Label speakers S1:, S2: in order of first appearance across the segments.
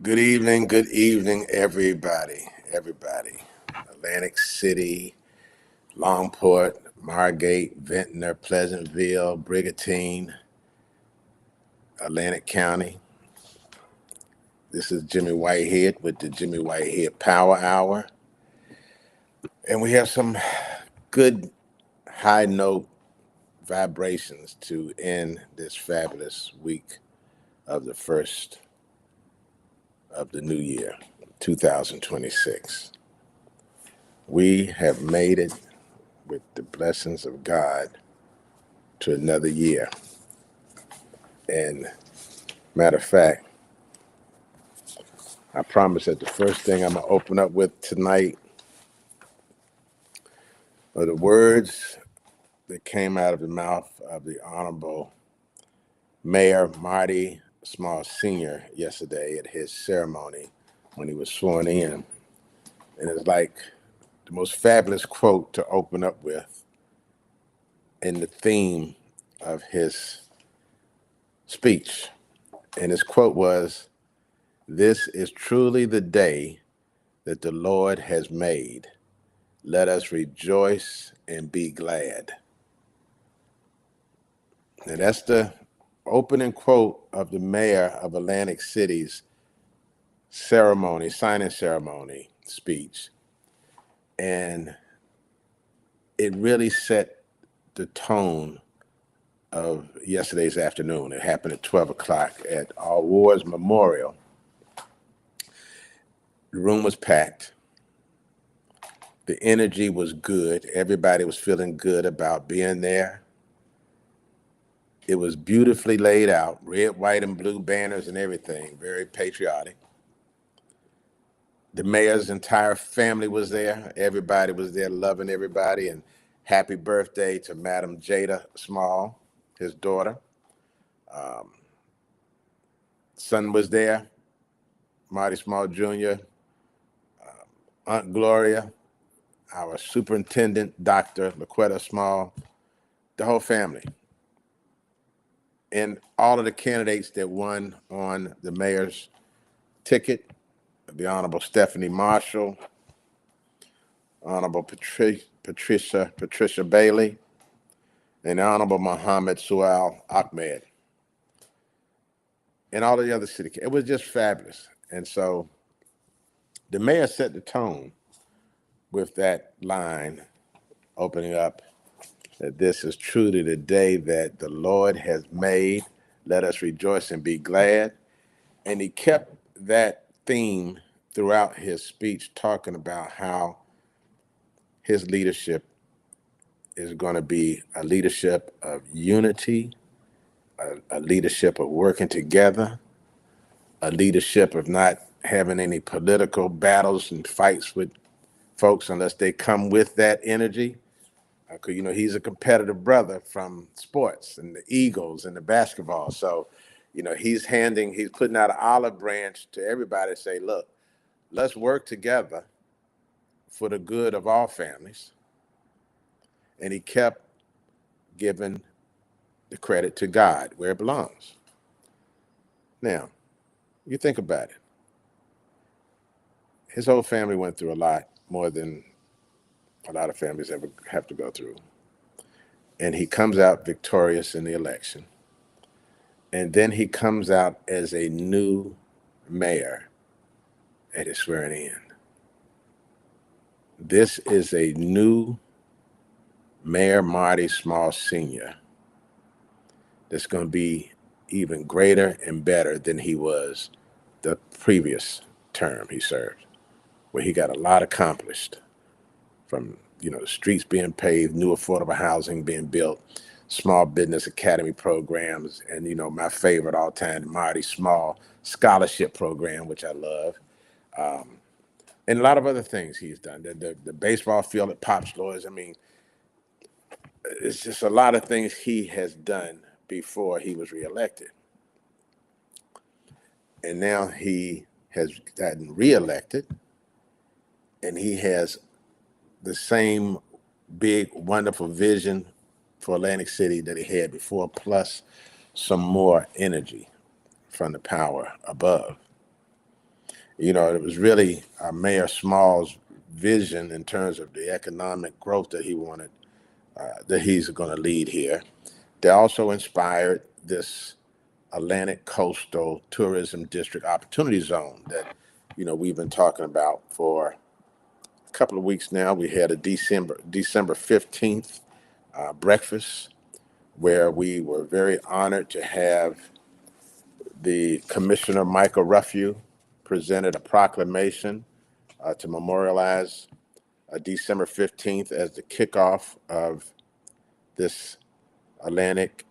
S1: Good evening, everybody. Everybody. Atlantic City, Longport, Margate, Ventnor, Pleasantville, Brigantine, Atlantic County. This is Jimmy Whitehead with the Jimmy Whitehead Power Hour. And we have some good high note vibrations to end this fabulous week of the first of the new year, 2026. We have made it with the blessings of God to another year. And matter of fact, I promise that the first thing I'm going to open up with tonight are the words that came out of the mouth of the Honorable Mayor Marty Small Sr. yesterday at his ceremony when he was sworn in. And it's like the most fabulous quote to open up with in the theme of his speech. And his quote was, "This is truly the day that the Lord has made. Let us rejoice and be glad." And that's the opening quote of the mayor of Atlantic City's signing ceremony speech. And it really set the tone of yesterday's afternoon. It happened at 12 o'clock at All Wars Memorial. The room was packed. The energy was good. Everybody was feeling good about being there. It was beautifully laid out, red, white, and blue banners and everything, very patriotic. The mayor's entire family was there. Everybody was there loving everybody, and happy birthday to Madam Jada Small, his daughter. Son was there, Marty Small Jr., Aunt Gloria, our superintendent, Dr. LaQuetta Small, the whole family. And all of the candidates that won on the mayor's ticket, the Honorable Stephanie Marshall, Honorable Patricia Bailey, and the Honorable Mohammed Sual Ahmed, and all of the other city. It was just fabulous. And so the mayor set the tone with that line opening up that this is truly the day that the Lord has made. Let us rejoice and be glad. And he kept that theme throughout his speech, talking about how his leadership is going to be a leadership of unity, a leadership of working together, a leadership of not having any political battles and fights with folks unless they come with that energy. Because, he's a competitive brother from sports and the Eagles and the basketball. So, he's putting out an olive branch to everybody to say, look, let's work together for the good of all families. And he kept giving the credit to God where it belongs. Now, you think about it. His whole family went through a lot more than a lot of families ever have to go through. And he comes out victorious in the election. And then he comes out as a new mayor at his swearing in. This is a new Mayor Marty Small Sr. that's going to be even greater and better than he was the previous term he served, where he got a lot accomplished from, the streets being paved, new affordable housing being built, small business academy programs, and, my favorite all time, the Marty Small Scholarship Program, which I love. And a lot of other things he's done. The baseball field at Pop's Lawyers. I mean, it's just a lot of things he has done before he was reelected. And now he has gotten reelected, and he has the same big, wonderful vision for Atlantic City that he had before, plus some more energy from the power above. You know, it was really Mayor Small's vision in terms of the economic growth that he wanted, that he's going to lead here. They also inspired this Atlantic Coastal Tourism District Opportunity Zone that, we've been talking about for a couple of weeks now. We had a December 15th breakfast where we were very honored to have the Commissioner Michael Ruffio presented a proclamation to memorialize December 15th as the kickoff of this Atlantic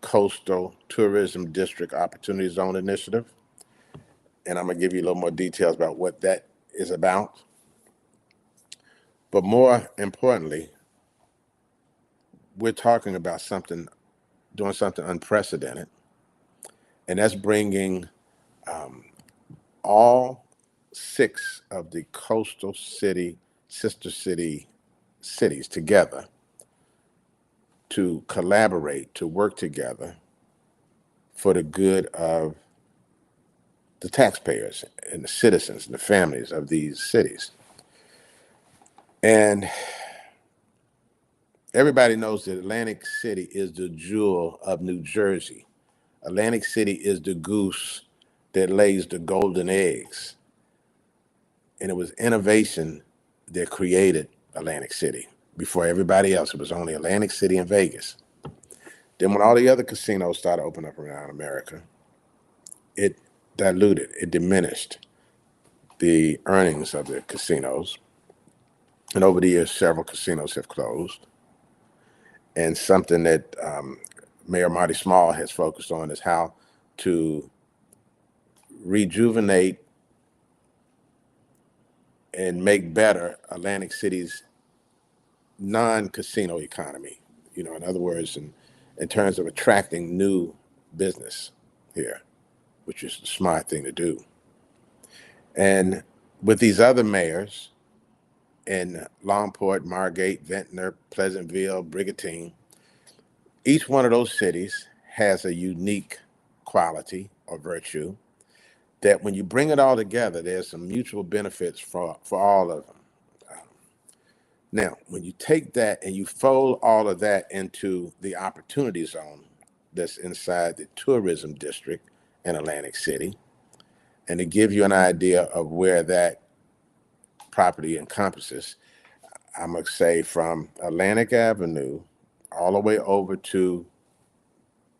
S1: Coastal Tourism District Opportunity Zone Initiative. And I'm going to give you a little more details about what that is about. But more importantly, we're talking about doing something unprecedented, and that's bringing all 6 of the coastal sister cities together to collaborate, to work together for the good of the taxpayers and the citizens and the families of these cities. And everybody knows that Atlantic City is the jewel of New Jersey. Atlantic City is the goose that lays the golden eggs. And it was innovation that created Atlantic City. Before everybody else, it was only Atlantic City and Vegas. Then when all the other casinos started opening up around America, it diluted, it diminished the earnings of the casinos. And over the years, several casinos have closed. And something that Mayor Marty Small has focused on is how to rejuvenate and make better Atlantic City's non-casino economy. In other words, in terms of attracting new business here, which is the smart thing to do. And with these other mayors in Longport, Margate, Ventnor, Pleasantville, Brigantine, each one of those cities has a unique quality or virtue that when you bring it all together, there's some mutual benefits for all of them. Now, when you take that and you fold all of that into the opportunity zone that's inside the tourism district in Atlantic City, and to give you an idea of where that property encompasses, I'm going to say from Atlantic Avenue all the way over to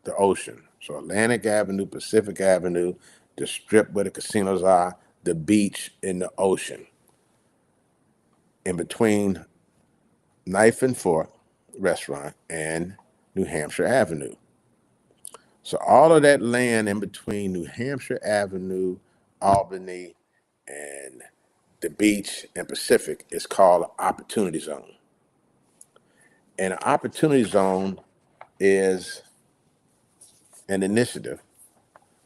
S1: the ocean. So Atlantic Avenue, Pacific Avenue, the strip where the casinos are, the beach, and the ocean. In between Knife and Fork Restaurant and New Hampshire Avenue. So all of that land in between New Hampshire Avenue, Albany, and the beach and Pacific is called an Opportunity Zone. And an Opportunity Zone is an initiative.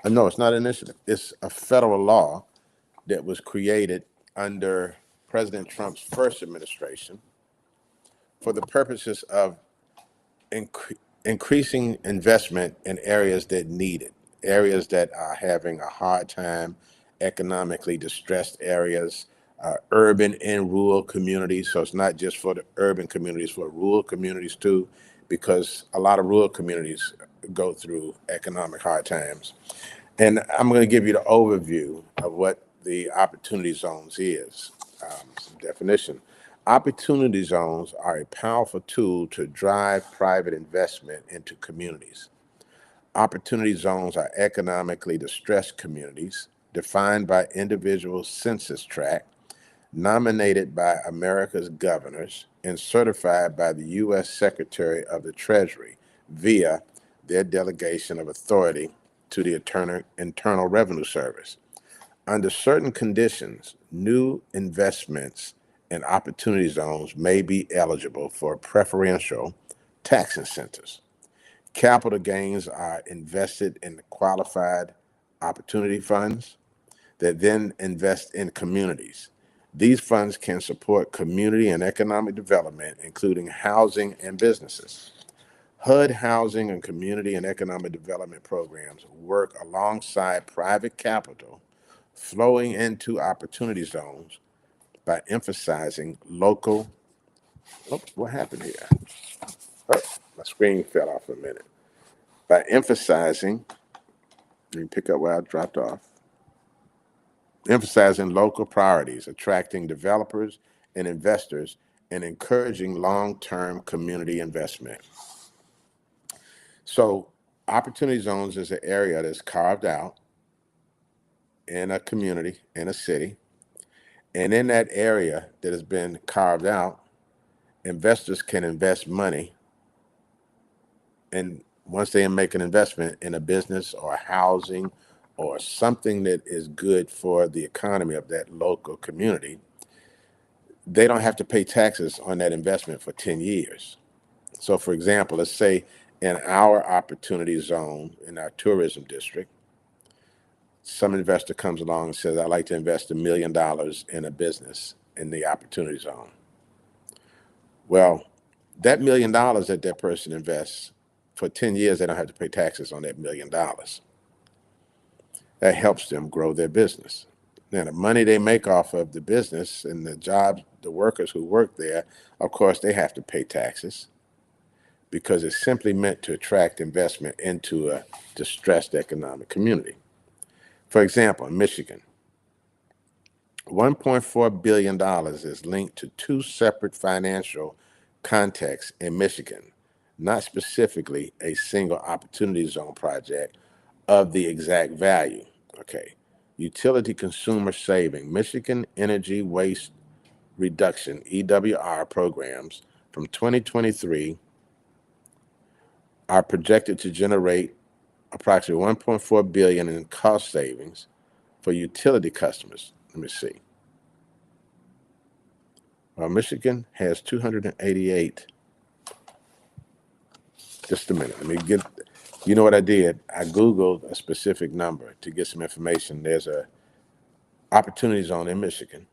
S1: No, it's not an initiative. It's a federal law that was created under President Trump's first administration for the purposes of increasing investment in areas that need it, areas that are having a hard time, economically distressed areas, urban and rural communities. So it's not just for the urban communities, for rural communities too, because a lot of rural communities go through economic hard times. And I'm going to give you the overview of what the opportunity zones is, some definition. Opportunity zones are a powerful tool to drive private investment into communities. Opportunity zones are economically distressed communities defined by individual census tract, nominated by America's governors, and certified by the U.S. Secretary of the Treasury via their delegation of authority to the Internal Revenue Service. Under certain conditions, new investments in opportunity zones may be eligible for preferential tax incentives. Capital gains are invested in qualified opportunity funds that then invest in communities. These funds can support community and economic development, including housing and businesses. HUD housing and community and economic development programs work alongside private capital flowing into opportunity zones by emphasizing local. Oh, what happened here? Oh, my screen fell off for a minute. By emphasizing, let me pick up where I dropped off. Emphasizing local priorities, attracting developers and investors, and encouraging long-term community investment. So, opportunity zones is an area that's carved out in a community, in a city. And in that area that has been carved out, investors can invest money. And once they make an investment in a business or housing or something that is good for the economy of that local community, they don't have to pay taxes on that investment for 10 years. So, for example, let's say in our opportunity zone in our tourism district, some investor comes along and says, I'd like to invest $1 million in a business in the opportunity zone. Well, that $1 million that that person invests, for 10 years, they don't have to pay taxes on that $1 million. That helps them grow their business. Now, the money they make off of the business and the jobs, the workers who work there, of course, they have to pay taxes because it's simply meant to attract investment into a distressed economic community. For example, in Michigan, $1.4 billion is linked to two separate financial contexts in Michigan, not specifically a single opportunity zone project of the exact value. Okay. Utility consumer saving, Michigan Energy Waste Reduction, EWR programs from 2023 are projected to generate approximately $1.4 billion in cost savings for utility customers. Let me see. Michigan has 288. Just a minute. Let me get, you know what I did? I Googled a specific number to get some information. There's a opportunity zone in Michigan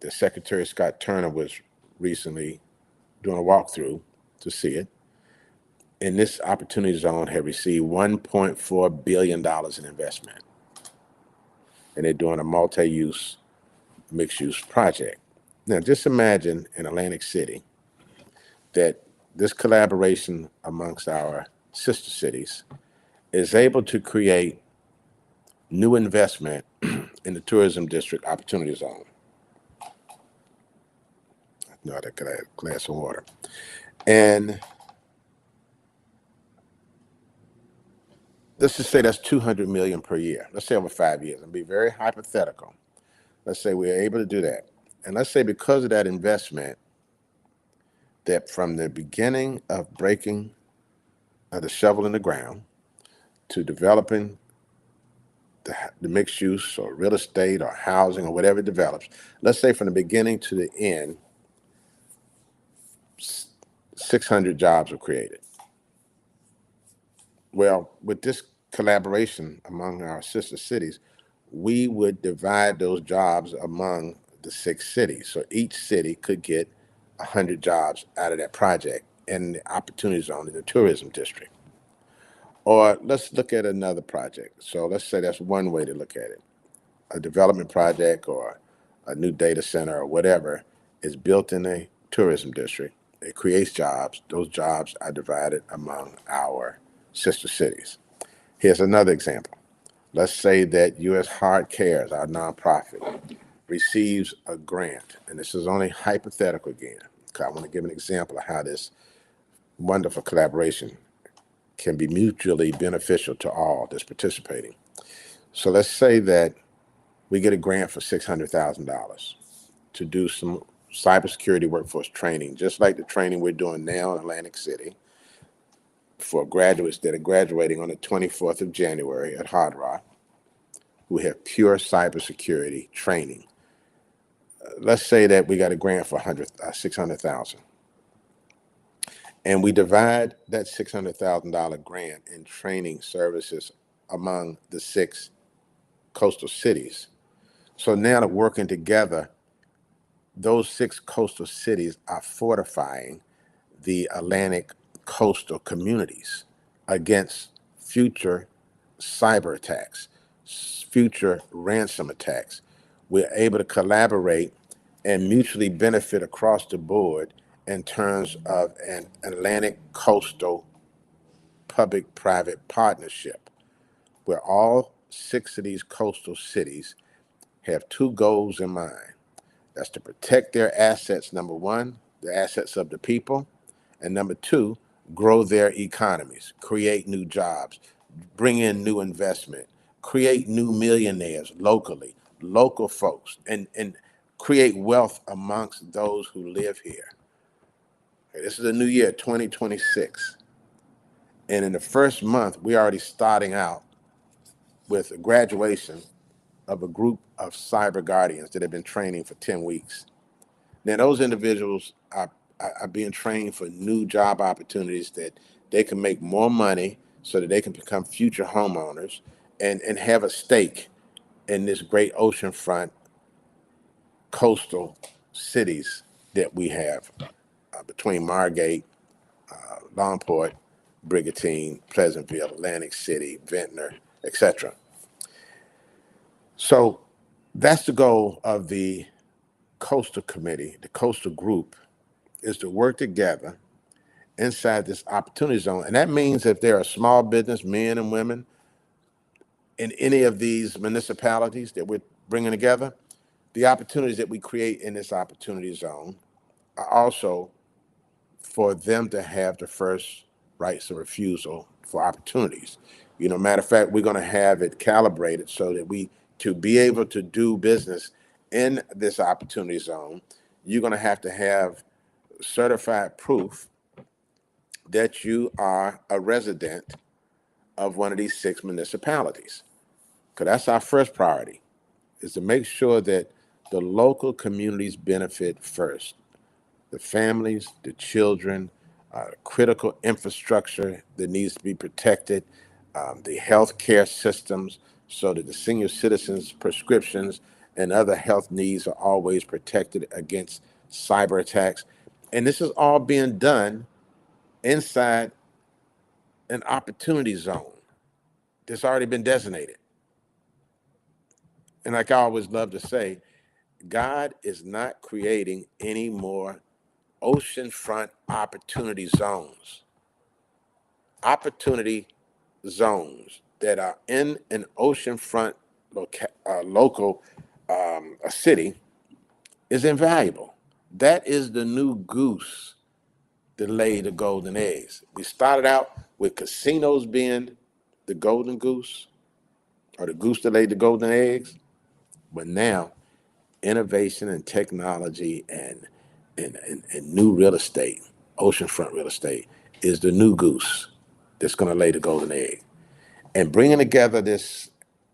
S1: that Secretary Scott Turner was recently doing a walkthrough to see it. And this opportunity zone had received $1.4 billion in investment. And they're doing a multi-use, mixed-use project. Now, just imagine in Atlantic City that this collaboration amongst our sister cities is able to create new investment in the tourism district opportunity zone. No, I could have a glass of water. And let's just say that's 200 million per year. Let's say over 5 years. And be very hypothetical. Let's say we're able to do that. And let's say because of that investment, that from the beginning of breaking the shovel in the ground to developing the mixed use or real estate or housing or whatever it develops, let's say from the beginning to the end, 600 jobs were created. Well, with this collaboration among our sister cities, we would divide those jobs among the 6 cities. So each city could get 100 jobs out of that project in the opportunity zone in the tourism district. Or let's look at another project. So let's say that's one way to look at it. A development project or a new data center or whatever is built in a tourism district. It creates jobs. Those jobs are divided among our sister cities. Here's another example. Let's say that U.S. Heart Cares, our nonprofit, receives a grant, and this is only hypothetical again, because I want to give an example of how this wonderful collaboration can be mutually beneficial to all that's participating. So let's say that we get a grant for $600,000 to do some cybersecurity workforce training, just like the training we're doing now in Atlantic City for graduates that are graduating on the 24th of January at Hard Rock, who have pure cybersecurity training. Let's say that we got a grant for $600,000. And we divide that $600,000 grant in training services among the 6 coastal cities. So now that working together, those 6 coastal cities are fortifying the Atlantic coastal communities against future cyber attacks. future ransom attacks. We're able to collaborate and mutually benefit across the board in terms of an Atlantic coastal public-private partnership, where all 6 of these coastal cities have 2 goals in mind. That's to protect their assets, number one, the assets of the people, and number 2, grow their economies, create new jobs, bring in new investment, create new millionaires locally, local folks, and create wealth amongst those who live here. Okay, this is a new year, 2026. And in the first month, we're already starting out with a graduation of a group of cyber guardians that have been training for 10 weeks. Now, those individuals are being trained for new job opportunities that they can make more money so that they can become future homeowners and have a stake in this great oceanfront coastal cities that we have between Margate, Longport, Brigantine, Pleasantville, Atlantic City, Ventnor, etc. So that's the goal of the Coastal Committee, the Coastal Group, is to work together inside this opportunity zone. And that means if there are small business men and women in any of these municipalities that we're bringing together, the opportunities that we create in this opportunity zone are also for them to have the first rights of refusal for opportunities. Matter of fact, we're going to have it calibrated so that to be able to do business in this opportunity zone, you're going to have certified proof that you are a resident of one of these 6 municipalities. Because that's our first priority, is to make sure that the local communities benefit first. The families, the children, critical infrastructure that needs to be protected, the health care systems, so that the senior citizens' prescriptions and other health needs are always protected against cyber attacks. And this is all being done inside an opportunity zone that's already been designated. And like I always love to say, God is not creating any more oceanfront opportunity zones. Opportunity zones that are in an oceanfront local a city is invaluable. That is the new goose that laid the golden eggs. We started out with casinos being the golden goose, or the goose that laid the golden eggs, but now innovation and technology and new real estate, oceanfront real estate, is the new goose that's going to lay the golden egg. And bringing together this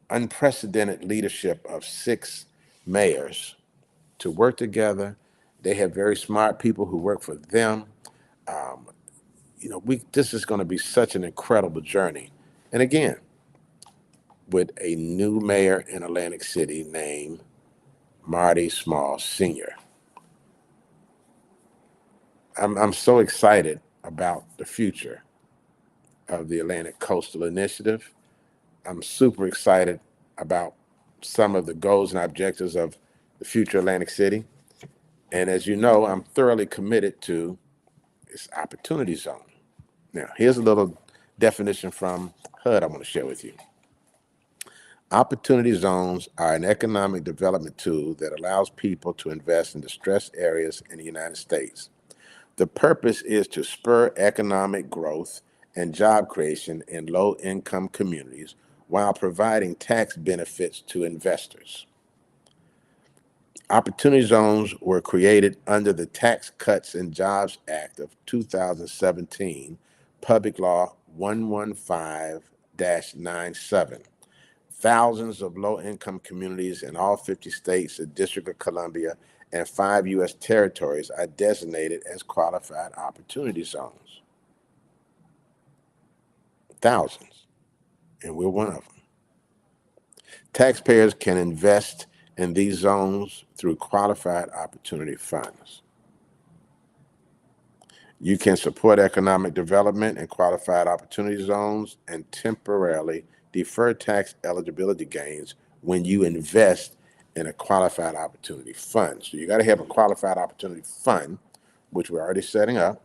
S1: unprecedented leadership of 6 mayors to work together. They have very smart people who work for them. This is going to be such an incredible journey. And again, with a new mayor in Atlantic City named Marty Small Sr. I'm so excited about the future of the Atlantic Coastal Initiative. I'm super excited about some of the goals and objectives of the future Atlantic City. And as you know, I'm thoroughly committed to this opportunity zone. Now, here's a little definition from HUD I want to share with you. Opportunity zones are an economic development tool that allows people to invest in distressed areas in the United States. The purpose is to spur economic growth and job creation in low-income communities while providing tax benefits to investors. Opportunity zones were created under the Tax Cuts and Jobs Act of 2017, Public Law 115-97. Thousands of low-income communities in all 50 states, the District of Columbia, and 5 U.S. territories are designated as qualified opportunity zones. Thousands, and we're one of them. Taxpayers can invest in these zones through qualified opportunity funds. You can support economic development and qualified opportunity zones and temporarily defer tax eligibility gains when you invest in a qualified opportunity fund. So you got to have a qualified opportunity fund, which we're already setting up,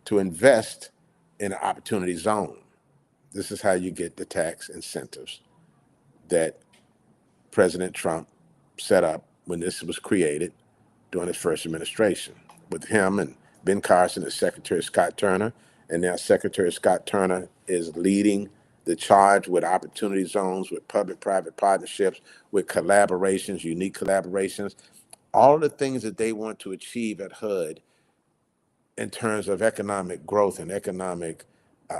S1: to invest in an opportunity zone. This is how you get the tax incentives that President Trump set up when this was created during his first administration, with him and Ben Carson as Secretary Scott Turner. And now Secretary Scott Turner is leading the charge with opportunity zones, with public-private partnerships, with collaborations, unique collaborations, all of the things that they want to achieve at HUD in terms of economic growth and economic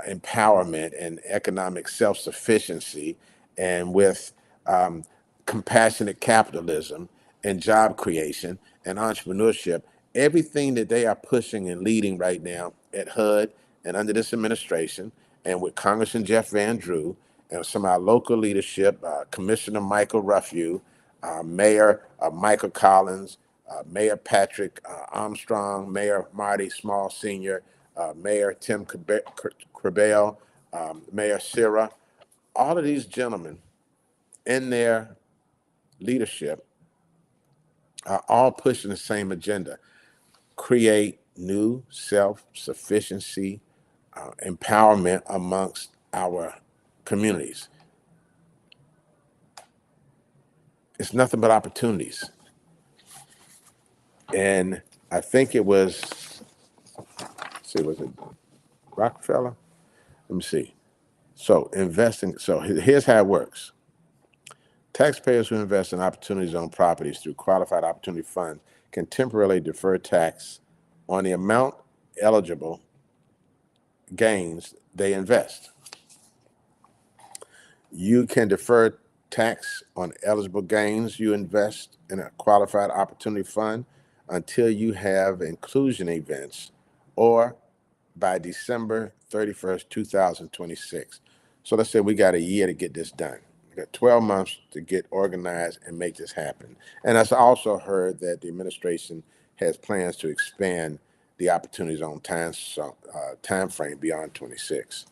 S1: empowerment and economic self-sufficiency, and with um, compassionate capitalism and job creation and entrepreneurship. Everything that they are pushing and leading right now at HUD and under this administration, and with Congressman Jeff Van Drew and some of our local leadership, Commissioner Michael Ruffey, Mayor Michael Collins, Mayor Patrick Armstrong, Mayor Marty Small Sr., Mayor Tim Crabell, Mayor Sierra, all of these gentlemen in their leadership are all pushing the same agenda: create new self-sufficiency, empowerment amongst our communities. It's nothing but opportunities. And I think it was, see, was it Rockefeller? Let me see. So investing, so here's how it works. Taxpayers who invest in opportunity zone properties through qualified opportunity funds can temporarily defer tax on the amount eligible gains they invest. You can defer tax on eligible gains you invest in a qualified opportunity fund until you have inclusion events or by December 31st, 2026. So let's say we got a year to get this done. We got 12 months to get organized and make this happen. And I've also heard that the administration has plans to expand the opportunity zone time frame beyond 26,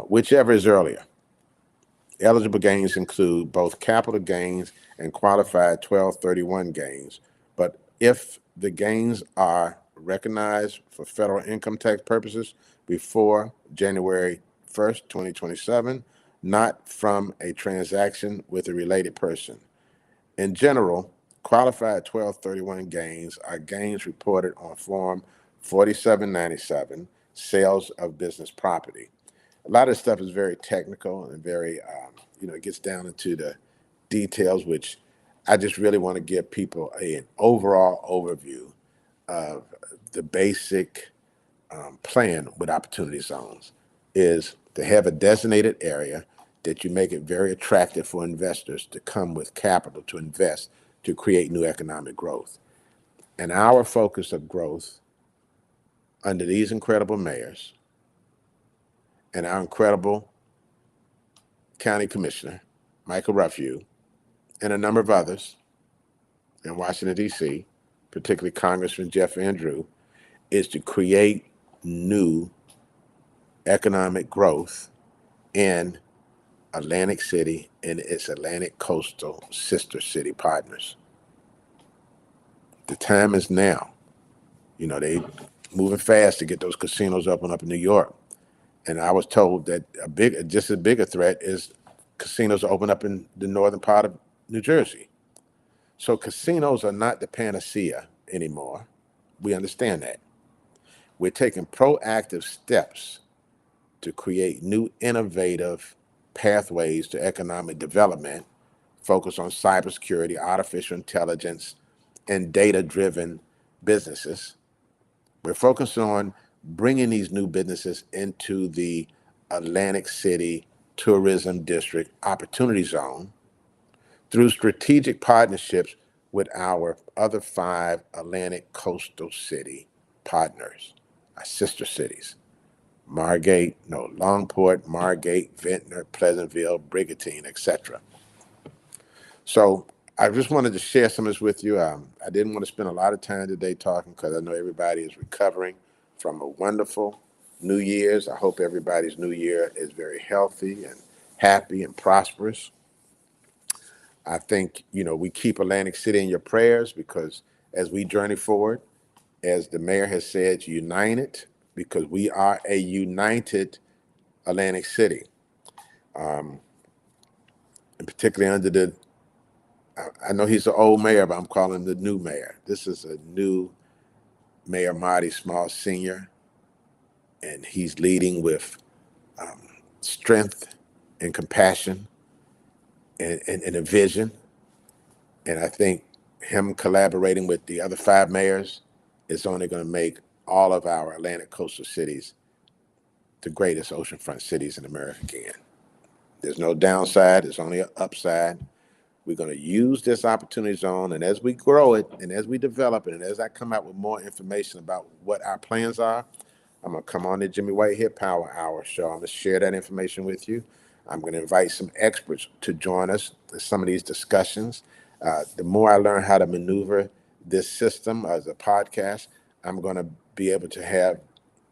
S1: whichever is earlier. Eligible gains include both capital gains and qualified 1231 gains. But if the gains are recognized for federal income tax purposes before January 1st, 2027, not from a transaction with a related person. In general, qualified 1231 gains are gains reported on Form 4797, sales of business property. A lot of stuff is very technical and very, it gets down into the details, which I just really want to give people an overall overview of the basic plan with opportunity zones is to have a designated area that you make it very attractive for investors to come with capital to invest to create new economic growth. And our focus of growth under these incredible mayors and our incredible county commissioner, Michael Ruffey, and a number of others in Washington, D.C., particularly Congressman Jeff Van Drew, is to create new economic growth in Atlantic City and its Atlantic coastal sister city partners. The time is now. They moving fast to get those casinos open up in New York. And I was told that just a bigger threat is casinos open up in the northern part of New Jersey. So casinos are not the panacea anymore. We understand that. We're taking proactive steps to create new innovative pathways to economic development, focus on cybersecurity, artificial intelligence, and data-driven businesses. We're focused on bringing these new businesses into the Atlantic City Tourism District Opportunity Zone through strategic partnerships with our other 5 Atlantic coastal city partners, our sister cities: Longport, Margate, Ventnor, Pleasantville, Brigantine, etc. So I just wanted to share some of this with you. I didn't want to spend a lot of time today talking because I know everybody is recovering from a wonderful New Year's. I hope everybody's New Year is very healthy and happy and prosperous. I think, we keep Atlantic City in your prayers because as we journey forward, as the mayor has said, united, because we are a united Atlantic City. And particularly under I know he's the old mayor, but I'm calling him the new mayor. This is a new Mayor Marty Small Sr., and he's leading with strength and compassion and a vision. And I think him collaborating with the other 5 mayors is only going to make all of our Atlantic coastal cities the greatest oceanfront cities in America again. There's no downside, there's only an upside. We're going to use this opportunity zone, and as we grow it, and as we develop it, and as I come out with more information about what our plans are, I'm going to come on the Jimmy Whitehead Power Hour show. I'm going to share that information with you. I'm going to invite some experts to join us in some of these discussions. The more I learn how to maneuver this system as a podcast, I'm going to be able to have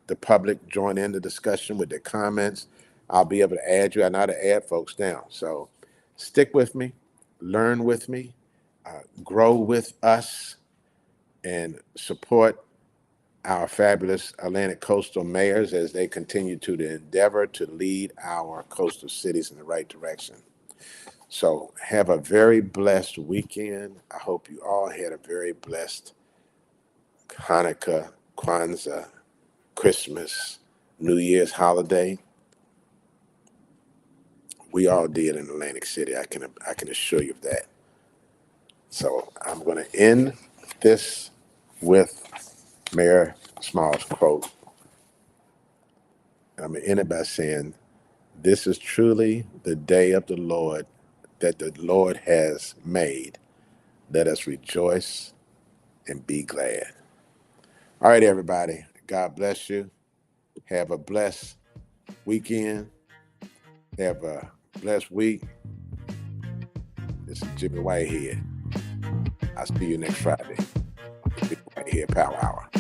S1: the public join in the discussion with their comments. I'll be able to add you. I know how to add folks down. So stick with me, learn with me, grow with us, and support our fabulous Atlantic coastal mayors as they continue to endeavor to lead our coastal cities in the right direction. So have a very blessed weekend. I hope you all had a very blessed Hanukkah, Kwanzaa, Christmas, New Year's holiday. We all did in Atlantic City. I can assure you of that. So I'm going to end this with Mayor Small's quote. I'm going to end it by saying, "This is truly the day of the Lord that the Lord has made. Let us rejoice and be glad." All right, everybody. God bless you. Have a blessed weekend. Have a blessed week. This is Jimmy Whitehead. I'll see you next Friday on the Jimmy Whitehead Power Hour.